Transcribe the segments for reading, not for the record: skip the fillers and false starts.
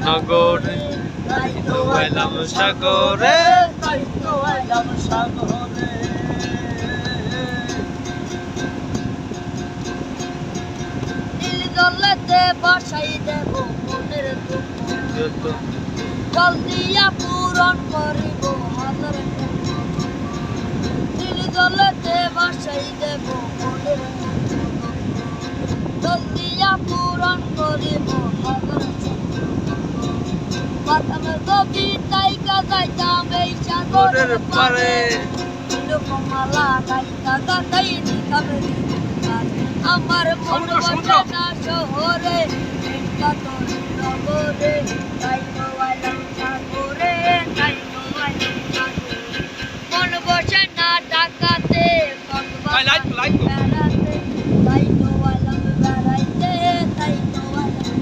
নগরে তাই তো এলাম সাগরে তাই তো এলাম সাগরে নীল জলেতে বসাই দেব মনের দুঃখ জল দিয়া পূরণ করিব হাজার নীল জলেতে বসাই দেব মনের জল দিয়া পূরণ করিব হাজার বাতামের গভীর তাইকা যাইতাম এই সাগরের পারে কমলা গাইতা গাইনি খাবে আমার মন বসে না শহরে কাতর নগরে তাই তো আইলাম সাগরে তাই তো আইলাম সাগরে মন বসে না ঢাকাতে বেড়াতে তাই তো আইলাম বেড়াইতে তাই তো আইলাম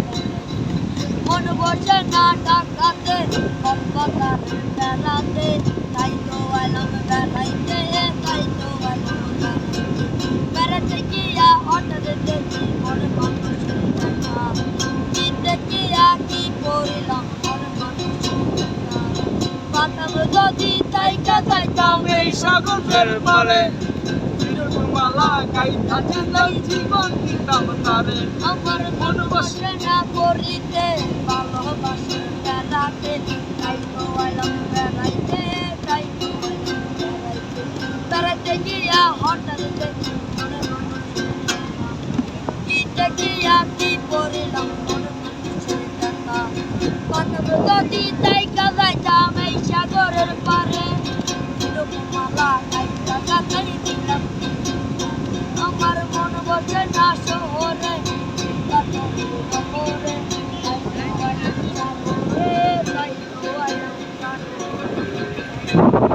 মন বসে না ঢাকাতে কক্সবাজারে বেড়াতে তাই তো আইলাম বেড়াইতে তাই তো আইলাম বেড়াতে গিয়া হঠাৎ দেখি মনে মানুষের দেখা চিনতে গিয়া কি করিলাম মনে মানুষের দেখা বাতাম যদি তাইকা যাইতাম এই সাগরের পারে মালা গাইতা যেতাম জীবন দিতাম তারে আমার মন বসে না করিতে ভালোবাসে বেড়াতে তাই তো আইলাম বেড়াইতে তাই তো আইলাম বেড়াইতে বেড়াতে গিয়া হঠাৎ দেখি মনে মানুষের দেখা চিনতে গিয়া কি করিলাম মনে মানুষের দেখা বাতাম যদি তাইকা যাইতাম এই সাগরের পারে মালা গাইতা গাইতাই দিলাম আমার মন বসে না শহরে নগরে তাই তো আইলাম সাগরে